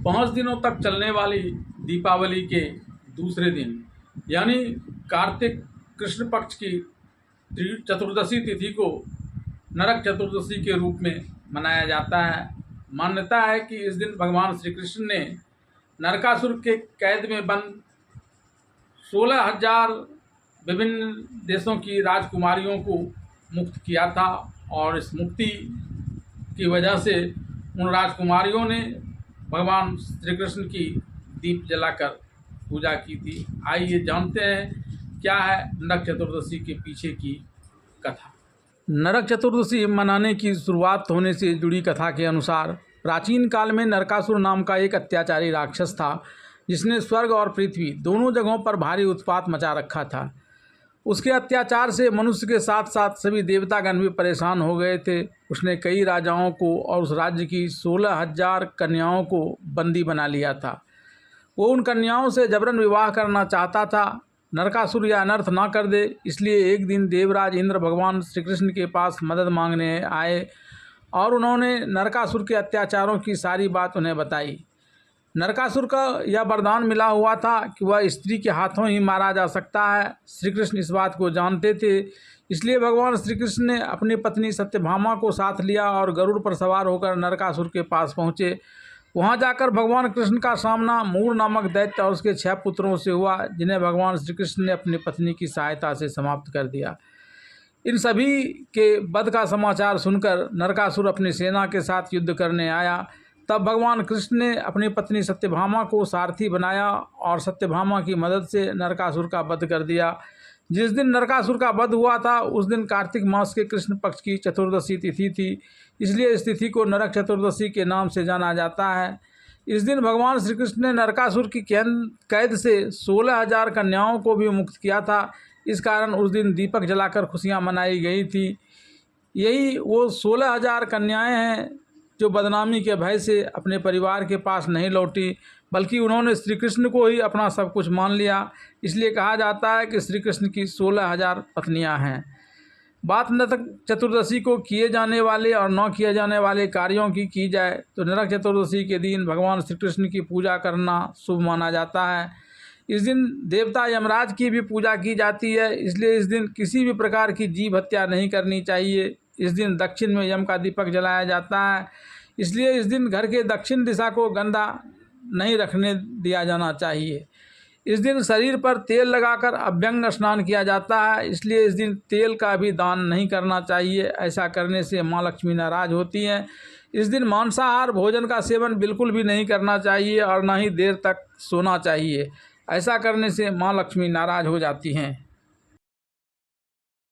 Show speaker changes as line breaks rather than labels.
5 दिनों तक चलने वाली दीपावली के दूसरे दिन यानी कार्तिक कृष्ण पक्ष की चतुर्दशी तिथि को नरक चतुर्दशी के रूप में मनाया जाता है। मान्यता है कि इस दिन भगवान श्री कृष्ण ने नरकासुर के कैद में बंद 16,000 विभिन्न देशों की राजकुमारियों को मुक्त किया था और इस मुक्ति की वजह से उन राजकुमारियों ने भगवान श्री कृष्ण की दीप जलाकर पूजा की थी। आइए जानते हैं क्या है नरक चतुर्दशी के पीछे की कथा। नरक चतुर्दशी मनाने की शुरुआत होने से जुड़ी कथा के अनुसार प्राचीन काल में नरकासुर नाम का एक अत्याचारी राक्षस था जिसने स्वर्ग और पृथ्वी दोनों जगहों पर भारी उत्पात मचा रखा था। उसके अत्याचार से मनुष्य के साथ साथ सभी देवतागण भी परेशान हो गए थे। उसने कई राजाओं को और उस राज्य की 16,000 कन्याओं को बंदी बना लिया था। वो उन कन्याओं से जबरन विवाह करना चाहता था। नरकासुर यह अनर्थ ना कर दे, इसलिए एक दिन देवराज इंद्र भगवान श्री कृष्ण के पास मदद मांगने आए और उन्होंने नरकासुर के अत्याचारों की सारी बात उन्हें बताई। नरकासुर का यह वरदान मिला हुआ था कि वह स्त्री के हाथों ही मारा जा सकता है। श्री कृष्ण इस बात को जानते थे, इसलिए भगवान श्री कृष्ण ने अपनी पत्नी सत्यभामा को साथ लिया और गरुड़ पर सवार होकर नरकासुर के पास पहुँचे। वहाँ जाकर भगवान कृष्ण का सामना मूर नामक दैत्य और उसके 6 पुत्रों से हुआ, जिन्हें भगवान श्री कृष्ण ने अपनी पत्नी की सहायता से समाप्त कर दिया। इन सभी के वध का समाचार सुनकर नरकासुर अपनी सेना के साथ युद्ध करने आया। तब भगवान कृष्ण ने अपनी पत्नी सत्यभामा को सारथी बनाया और सत्यभामा की मदद से नरकासुर का वध कर दिया। जिस दिन नरकासुर का वध हुआ था उस दिन कार्तिक मास के कृष्ण पक्ष की चतुर्दशी तिथि थी, इसलिए इस तिथि को नरक चतुर्दशी के नाम से जाना जाता है। इस दिन भगवान श्री कृष्ण ने नरकासुर की कैद से 16,000 कन्याओं को भी मुक्त किया था। इस कारण उस दिन दीपक जलाकर खुशियाँ मनाई गई थी। यही वो 16,000 कन्याएँ हैं जो बदनामी के भय से अपने परिवार के पास नहीं लौटी, बल्कि उन्होंने श्री कृष्ण को ही अपना सब कुछ मान लिया। इसलिए कहा जाता है कि श्री कृष्ण की 16,000 पत्नियां हैं। बात नरक चतुर्दशी को किए जाने वाले और न किए जाने वाले कार्यों की जाए तो नरक चतुर्दशी के दिन भगवान श्री कृष्ण की पूजा करना शुभ माना जाता है। इस दिन देवता यमराज की भी पूजा की जाती है, इसलिए इस दिन किसी भी प्रकार की जीव हत्या नहीं करनी चाहिए। इस दिन दक्षिण में यम का दीपक जलाया जाता है, इसलिए इस दिन घर के दक्षिण दिशा को गंदा नहीं रखने दिया जाना चाहिए। इस दिन शरीर पर तेल लगाकर अभ्यंग स्नान किया जाता है, इसलिए इस दिन तेल का भी दान नहीं करना चाहिए। ऐसा करने से माँ लक्ष्मी नाराज होती हैं। इस दिन मांसाहार भोजन का सेवन बिल्कुल भी नहीं करना चाहिए और ना ही देर तक सोना चाहिए। ऐसा करने से माँ लक्ष्मी नाराज हो जाती हैं।